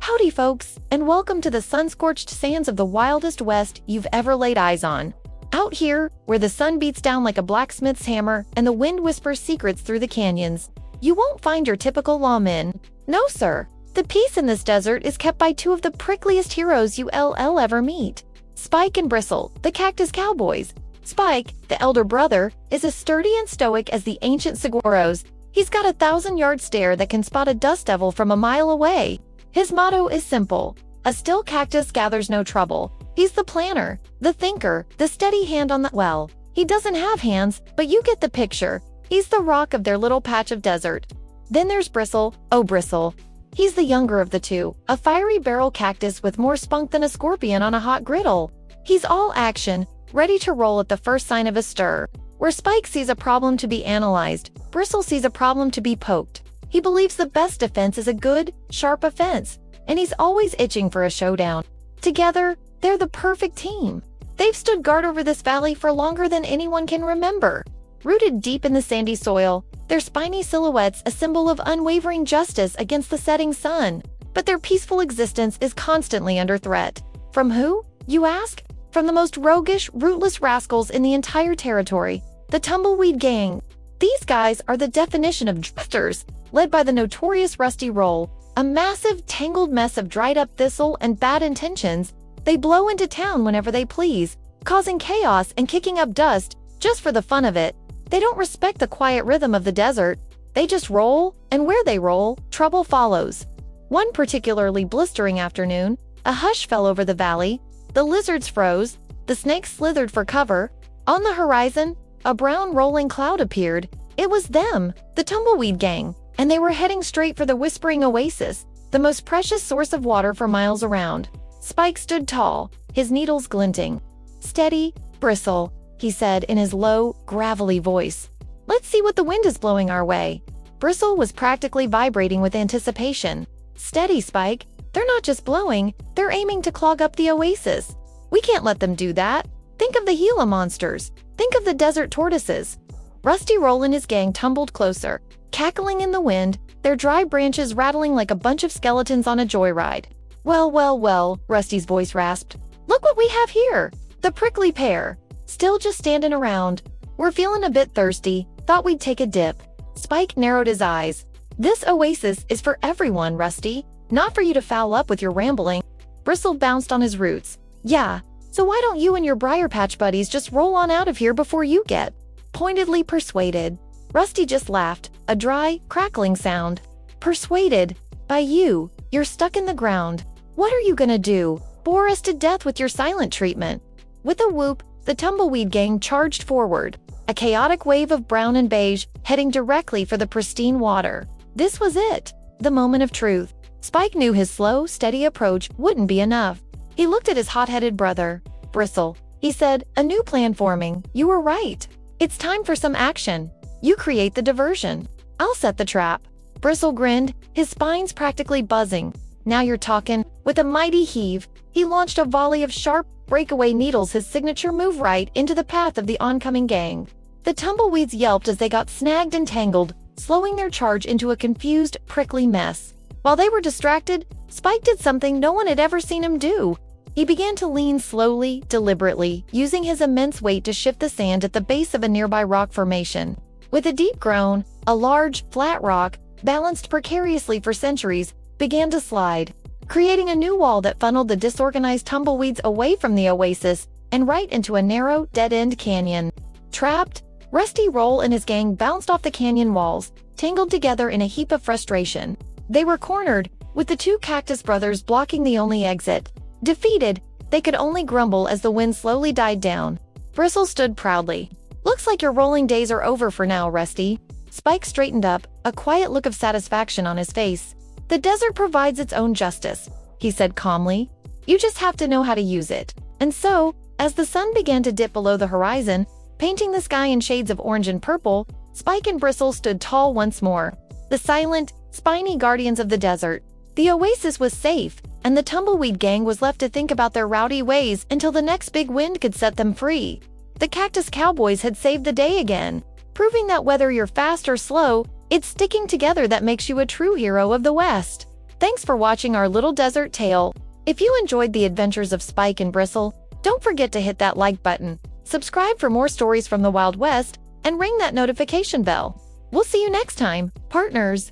Howdy folks, and welcome to the sun-scorched sands of the wildest west you've ever laid eyes on. Out here, where the sun beats down like a blacksmith's hammer and the wind whispers secrets through the canyons, you won't find your typical lawmen. No sir, the peace in this desert is kept by two of the prickliest heroes you'll ever meet. Spike and Bristle, the Cactus Cowboys. Spike, the elder brother, is as sturdy and stoic as the ancient saguaros. He's got a 1,000-yard stare that can spot a dust devil from a mile away. His motto is simple: a still cactus gathers no trouble. He's the planner, the thinker, the steady hand on the well. He doesn't have hands, but you get the picture. He's the rock of their little patch of desert. Then there's Bristle. Oh, Bristle. He's the younger of the two, a fiery barrel cactus with more spunk than a scorpion on a hot griddle. He's all action, ready to roll at the first sign of a stir. Where Spike sees a problem to be analyzed, Bristle sees a problem to be poked. He believes the best defense is a good, sharp offense, and he's always itching for a showdown. Together, they're the perfect team. They've stood guard over this valley for longer than anyone can remember. Rooted deep in the sandy soil, their spiny silhouettes a symbol of unwavering justice against the setting sun. But their peaceful existence is constantly under threat. From who, you ask? From the most roguish, rootless rascals in the entire territory, the Tumbleweed Gang. These guys are the definition of drifters, led by the notorious Rusty Roll, a massive, tangled mess of dried-up thistle and bad intentions. They blow into town whenever they please, causing chaos and kicking up dust, just for the fun of it. They don't respect the quiet rhythm of the desert. They just roll, and where they roll, trouble follows. One particularly blistering afternoon, a hush fell over the valley. The lizards froze, the snakes slithered for cover. On the horizon, a brown rolling cloud appeared. It was them, the Tumbleweed Gang, and they were heading straight for the Whispering Oasis, the most precious source of water for miles around. Spike stood tall, his needles glinting. "Steady, Bristle," he said in his low, gravelly voice. "Let's see what the wind is blowing our way." Bristle was practically vibrating with anticipation. "Steady, Spike. They're not just blowing, they're aiming to clog up the oasis. We can't let them do that. Think of the Gila monsters. Think of the desert tortoises." Rusty Roll and his gang tumbled closer, cackling in the wind, their dry branches rattling like a bunch of skeletons on a joyride. Well, Rusty's voice rasped. "Look what we have here! The prickly pear. Still just standing around. We're feeling a bit thirsty, thought we'd take a dip." Spike narrowed his eyes. "This oasis is for everyone, Rusty, not for you to foul up with your rambling." Bristle bounced on his roots. "Yeah, so why don't you and your Briar Patch buddies just roll on out of here before you get pointedly persuaded?" Rusty just laughed, a dry, crackling sound. "Persuaded? By you? You're stuck in the ground. What are you gonna do? Bore us to death with your silent treatment?" With a whoop, the Tumbleweed Gang charged forward, a chaotic wave of brown and beige, heading directly for the pristine water. This was it, the moment of truth. Spike knew his slow, steady approach wouldn't be enough. He looked at his hot-headed brother. "Bristle," he said, "a new plan forming. You were right. It's time for some action. You create the diversion. I'll set the trap." Bristle grinned, his spines practically buzzing. "Now you're talking." With a mighty heave, he launched a volley of sharp, breakaway needles, his signature move, right into the path of the oncoming gang. The tumbleweeds yelped as they got snagged and tangled, slowing their charge into a confused, prickly mess. While they were distracted, Spike did something no one had ever seen him do. He began to lean slowly, deliberately, using his immense weight to shift the sand at the base of a nearby rock formation. With a deep groan, a large, flat rock, balanced precariously for centuries, began to slide, creating a new wall that funneled the disorganized tumbleweeds away from the oasis and right into a narrow, dead-end canyon. Trapped, Rusty Roll and his gang bounced off the canyon walls, tangled together in a heap of frustration. They were cornered, with the two Cactus brothers blocking the only exit. Defeated, they could only grumble as the wind slowly died down. Bristle stood proudly. "Looks like your rolling days are over for now, Rusty." Spike straightened up, a quiet look of satisfaction on his face. "The desert provides its own justice," he said calmly. "You just have to know how to use it." And so, as the sun began to dip below the horizon, painting the sky in shades of orange and purple, Spike and Bristle stood tall once more. The silent, spiny guardians of the desert. The oasis was safe, and the Tumbleweed Gang was left to think about their rowdy ways until the next big wind could set them free. The Cactus Cowboys had saved the day again, proving that whether you're fast or slow, it's sticking together that makes you a true hero of the West. Thanks for watching our little desert tale. If you enjoyed the adventures of Spike and Bristle, don't forget to hit that like button, subscribe for more stories from the Wild West, and ring that notification bell. We'll see you next time, partners.